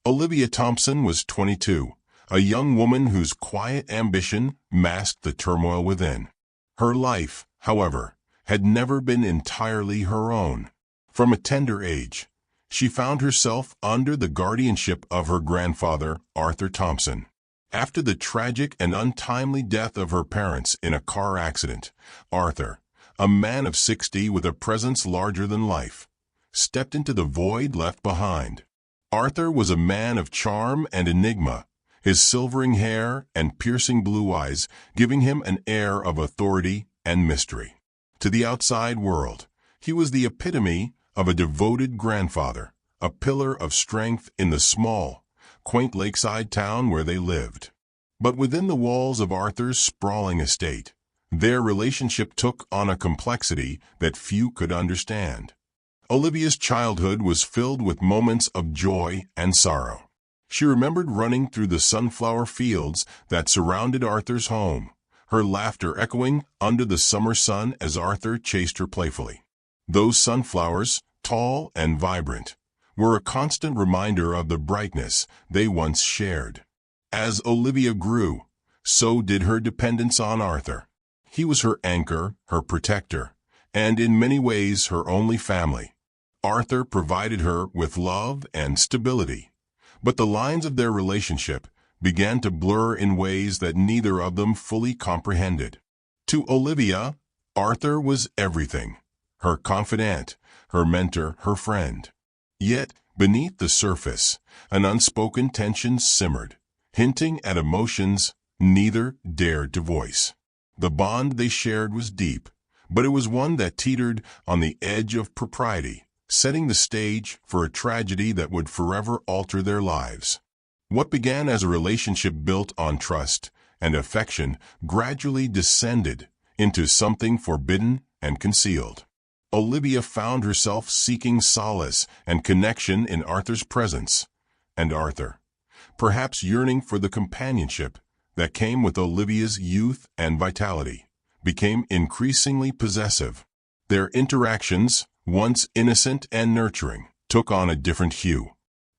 Olivia Thompson was 22, a young woman whose quiet ambition masked the turmoil within. Her life, however, had never been entirely her own. From a tender age, she found herself under the guardianship of her grandfather, Arthur Thompson. After the tragic and untimely death of her parents in a car accident, Arthur, a man of 60 with a presence larger than life, stepped into the void left behind. Arthur was a man of charm and enigma, his silvering hair and piercing blue eyes giving him an air of authority and mystery. To the outside world, he was the epitome of a devoted grandfather, a pillar of strength in the small, quaint lakeside town where they lived. But within the walls of Arthur's sprawling estate, their relationship took on a complexity that few could understand. Olivia's childhood was filled with moments of joy and sorrow. She remembered running through the sunflower fields that surrounded Arthur's home, her laughter echoing under the summer sun as Arthur chased her playfully. Those sunflowers, tall and vibrant, were a constant reminder of the brightness they once shared. As Olivia grew, so did her dependence on Arthur. He was her anchor, her protector, and in many ways her only family. Arthur provided her with love and stability, but the lines of their relationship began to blur in ways that neither of them fully comprehended. To Olivia, Arthur was everything, her confidant, her mentor, her friend. Yet, beneath the surface, an unspoken tension simmered, hinting at emotions neither dared to voice. The bond they shared was deep, but it was one that teetered on the edge of propriety, setting the stage for a tragedy that would forever alter their lives. What began as a relationship built on trust and affection gradually descended into something forbidden and concealed. Olivia found herself seeking solace and connection in Arthur's presence, and Arthur, perhaps yearning for the companionship that came with Olivia's youth and vitality, became increasingly possessive. Their interactions, once innocent and nurturing, took on a different hue.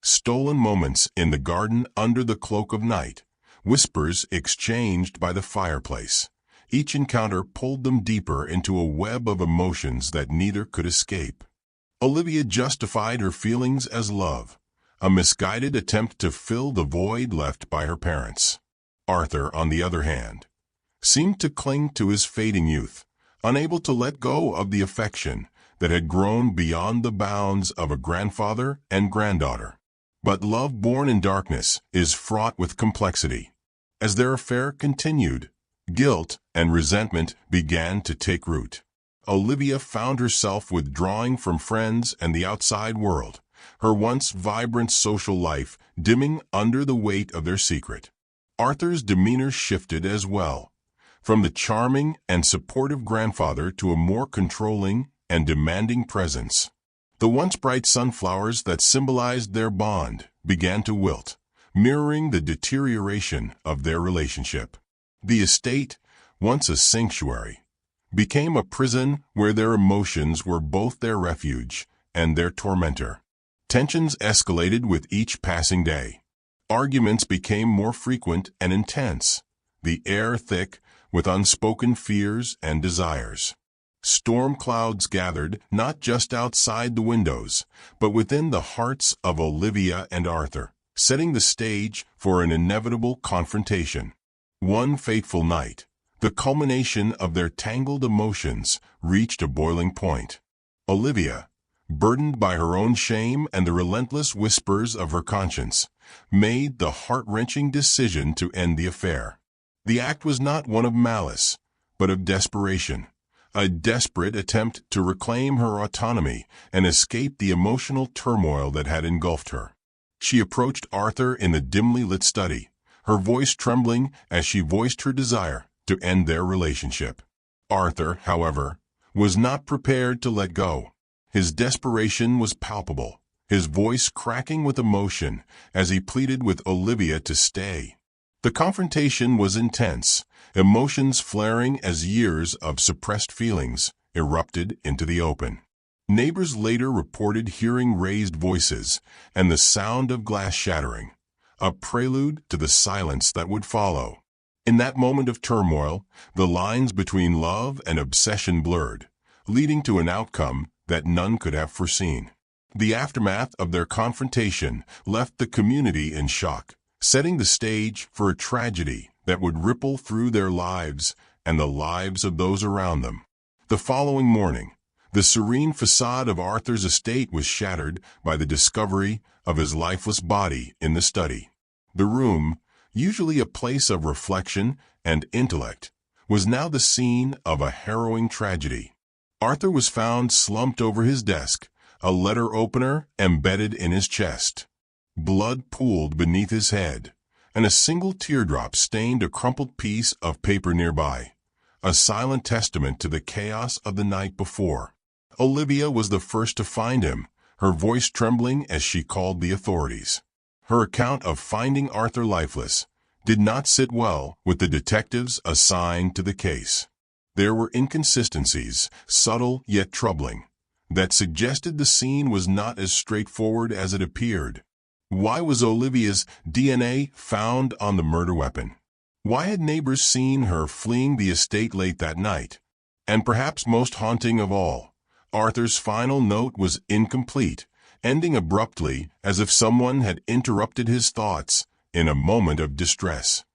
Stolen moments in the garden under the cloak of night, whispers exchanged by the fireplace. Each encounter pulled them deeper into a web of emotions that neither could escape. Olivia justified her feelings as love, a misguided attempt to fill the void left by her parents. Arthur, on the other hand, seemed to cling to his fading youth, unable to let go of the affection that had grown beyond the bounds of a grandfather and granddaughter. But love born in darkness is fraught with complexity. As their affair continued, guilt and resentment began to take root. Olivia found herself withdrawing from friends and the outside world, her once vibrant social life dimming under the weight of their secret. Arthur's demeanor shifted as well, from the charming and supportive grandfather to a more controlling and demanding presence. The once bright sunflowers that symbolized their bond began to wilt, mirroring the deterioration of their relationship. The estate, once a sanctuary, became a prison where their emotions were both their refuge and their tormentor. Tensions escalated with each passing day. Arguments became more frequent and intense, the air thick with unspoken fears and desires. Storm clouds gathered not just outside the windows, but within the hearts of Olivia and Arthur, setting the stage for an inevitable confrontation. One fateful night, the culmination of their tangled emotions reached a boiling point. Olivia, burdened by her own shame and the relentless whispers of her conscience, made the heart-wrenching decision to end the affair. The act was not one of malice, but of desperation, a desperate attempt to reclaim her autonomy and escape the emotional turmoil that had engulfed her. She approached Arthur in the dimly lit study, her voice trembling as she voiced her desire to end their relationship. Arthur, however, was not prepared to let go. His desperation was palpable, his voice cracking with emotion as he pleaded with Olivia to stay. The confrontation was intense, emotions flaring as years of suppressed feelings erupted into the open. Neighbors later reported hearing raised voices and the sound of glass shattering, a prelude to the silence that would follow. In that moment of turmoil, the lines between love and obsession blurred, leading to an outcome that none could have foreseen. The aftermath of their confrontation left the community in shock, setting the stage for a tragedy that would ripple through their lives and the lives of those around them. The following morning, the serene facade of Arthur's estate was shattered by the discovery of his lifeless body in the study. The room, usually a place of reflection and intellect, was now the scene of a harrowing tragedy. Arthur was found slumped over his desk, a letter opener embedded in his chest. Blood pooled beneath his head, and a single teardrop stained a crumpled piece of paper nearby, a silent testament to the chaos of the night before. Olivia was the first to find him, her voice trembling as she called the authorities. Her account of finding Arthur lifeless did not sit well with the detectives assigned to the case. There were inconsistencies, subtle yet troubling, that suggested the scene was not as straightforward as it appeared. Why was Olivia's DNA found on the murder weapon? Why had neighbors seen her fleeing the estate late that night? And perhaps most haunting of all, Arthur's final note was incomplete, ending abruptly as if someone had interrupted his thoughts in a moment of distress.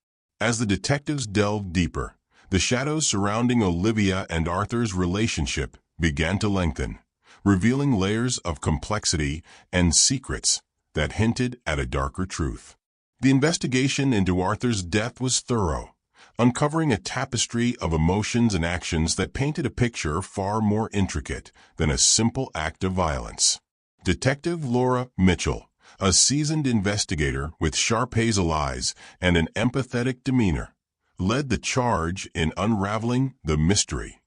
As the detectives delved deeper, the shadows surrounding Olivia and Arthur's relationship began to lengthen, revealing layers of complexity and secrets that hinted at a darker truth. The investigation into Arthur's death was thorough, uncovering a tapestry of emotions and actions that painted a picture far more intricate than a simple act of violence. Detective Laura Mitchell, a seasoned investigator with sharp hazel eyes and an empathetic demeanor, led the charge in unraveling the mystery.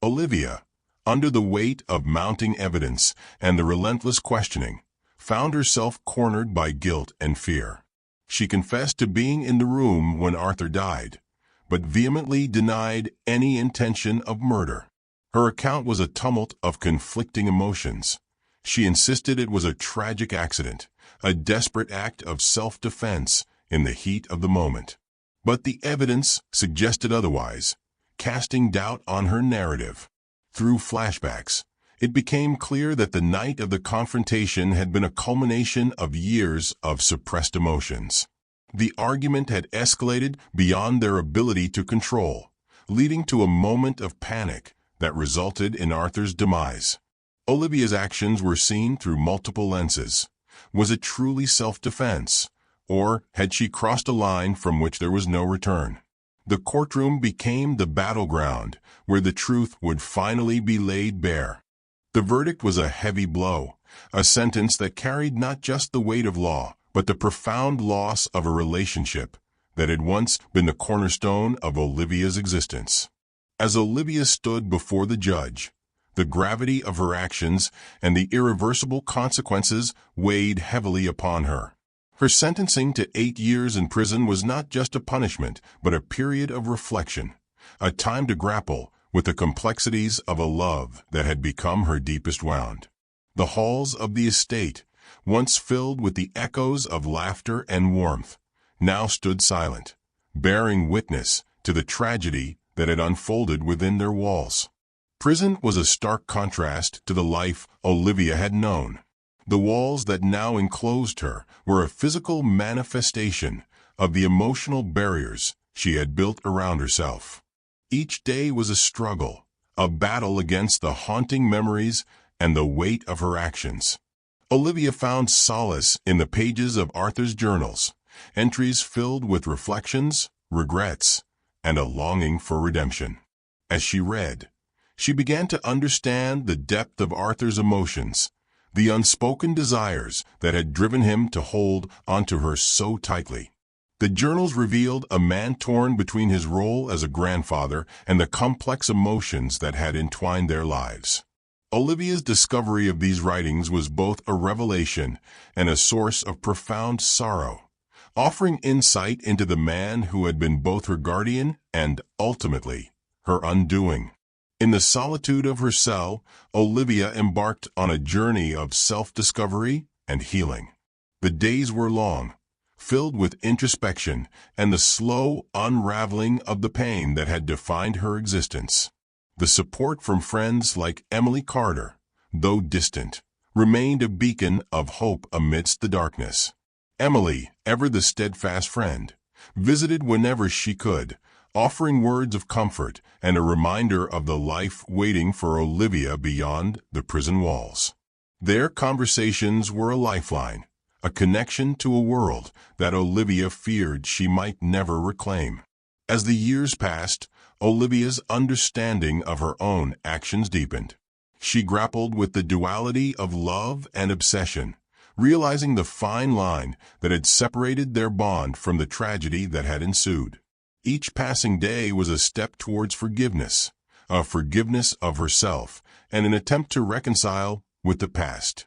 Olivia, under the weight of mounting evidence and the relentless questioning, found herself cornered by guilt and fear. She confessed to being in the room when Arthur died, but vehemently denied any intention of murder. Her account was a tumult of conflicting emotions. She insisted it was a tragic accident, a desperate act of self-defense in the heat of the moment. But the evidence suggested otherwise, casting doubt on her narrative. Through flashbacks, it became clear that the night of the confrontation had been a culmination of years of suppressed emotions. The argument had escalated beyond their ability to control, leading to a moment of panic that resulted in Arthur's demise. Olivia's actions were seen through multiple lenses. Was it truly self-defense, or had she crossed a line from which there was no return? The courtroom became the battleground where the truth would finally be laid bare. The verdict was a heavy blow, a sentence that carried not just the weight of law, but the profound loss of a relationship that had once been the cornerstone of Olivia's existence. As Olivia stood before the judge, the gravity of her actions and the irreversible consequences weighed heavily upon her. Her sentencing to 8 years in prison was not just a punishment, but a period of reflection, a time to grapple with the complexities of a love that had become her deepest wound. The halls of the estate, once filled with the echoes of laughter and warmth, now stood silent, bearing witness to the tragedy that had unfolded within their walls. Prison was a stark contrast to the life Olivia had known. The walls that now enclosed her were a physical manifestation of the emotional barriers she had built around herself. Each day was a struggle, a battle against the haunting memories and the weight of her actions. Olivia found solace in the pages of Arthur's journals, entries filled with reflections, regrets, and a longing for redemption. As she read, she began to understand the depth of Arthur's emotions, the unspoken desires that had driven him to hold onto her so tightly. The journals revealed a man torn between his role as a grandfather and the complex emotions that had entwined their lives. Olivia's discovery of these writings was both a revelation and a source of profound sorrow, offering insight into the man who had been both her guardian and, ultimately, her undoing. In the solitude of her cell, Olivia embarked on a journey of self-discovery and healing. The days were long, filled with introspection and the slow unraveling of the pain that had defined her existence. The support from friends like Emily Carter, though distant, remained a beacon of hope amidst the darkness. Emily, ever the steadfast friend, visited whenever she could, offering words of comfort and a reminder of the life waiting for Olivia beyond the prison walls. Their conversations were a lifeline, a connection to a world that Olivia feared she might never reclaim. As the years passed, Olivia's understanding of her own actions deepened. She grappled with the duality of love and obsession, realizing the fine line that had separated their bond from the tragedy that had ensued. Each passing day was a step towards forgiveness, a forgiveness of herself, and an attempt to reconcile with the past.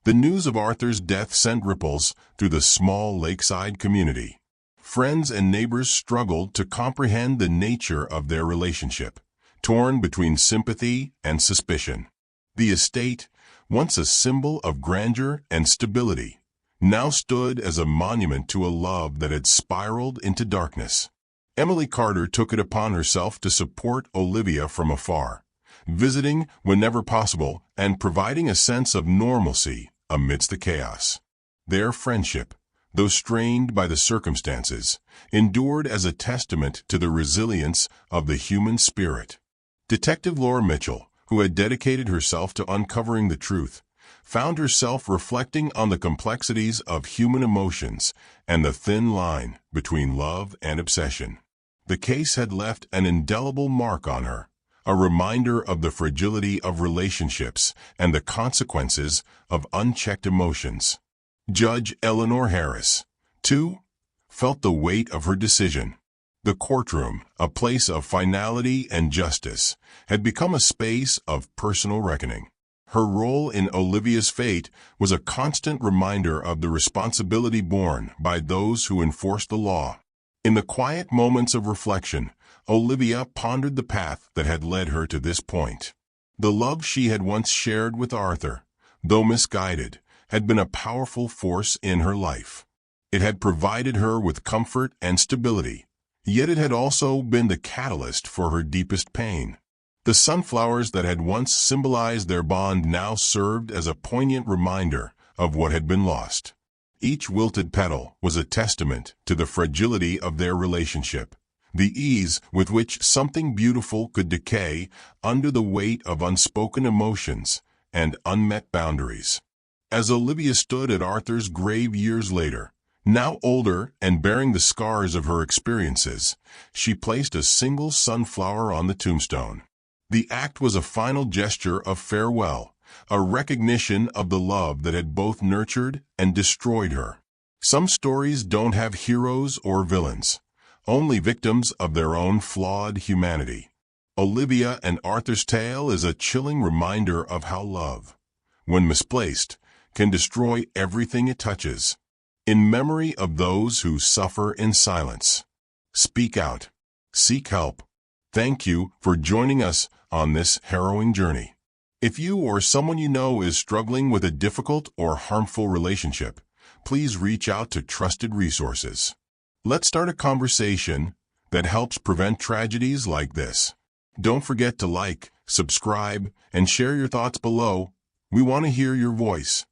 The news of Arthur's death sent ripples through the small lakeside community. Friends and neighbors struggled to comprehend the nature of their relationship, torn between sympathy and suspicion. The estate, once a symbol of grandeur and stability, now stood as a monument to a love that had spiraled into darkness. Emily Carter took it upon herself to support Olivia from afar, visiting whenever possible and providing a sense of normalcy amidst the chaos. Their friendship, though strained by the circumstances, endured as a testament to the resilience of the human spirit. Detective Laura Mitchell, who had dedicated herself to uncovering the truth, found herself reflecting on the complexities of human emotions and the thin line between love and obsession. The case had left an indelible mark on her, a reminder of the fragility of relationships and the consequences of unchecked emotions. Judge Eleanor Harris, too, felt the weight of her decision. The courtroom, a place of finality and justice, had become a space of personal reckoning. Her role in Olivia's fate was a constant reminder of the responsibility borne by those who enforce the law. In the quiet moments of reflection, Olivia pondered the path that had led her to this point. The love she had once shared with Arthur, though misguided, had been a powerful force in her life. It had provided her with comfort and stability, yet it had also been the catalyst for her deepest pain. The sunflowers that had once symbolized their bond now served as a poignant reminder of what had been lost. Each wilted petal was a testament to the fragility of their relationship, the ease with which something beautiful could decay under the weight of unspoken emotions and unmet boundaries. As Olivia stood at Arthur's grave years later, now older and bearing the scars of her experiences, she placed a single sunflower on the tombstone. The act was a final gesture of farewell, a recognition of the love that had both nurtured and destroyed her. Some stories don't have heroes or villains, only victims of their own flawed humanity. Olivia and Arthur's tale is a chilling reminder of how love, when misplaced, can destroy everything it touches. In memory of those who suffer in silence, speak out, seek help. Thank you for joining us on this harrowing journey. If you or someone you know is struggling with a difficult or harmful relationship, please reach out to trusted resources. Let's start a conversation that helps prevent tragedies like this. Don't forget to like, subscribe, and share your thoughts below. We want to hear your voice.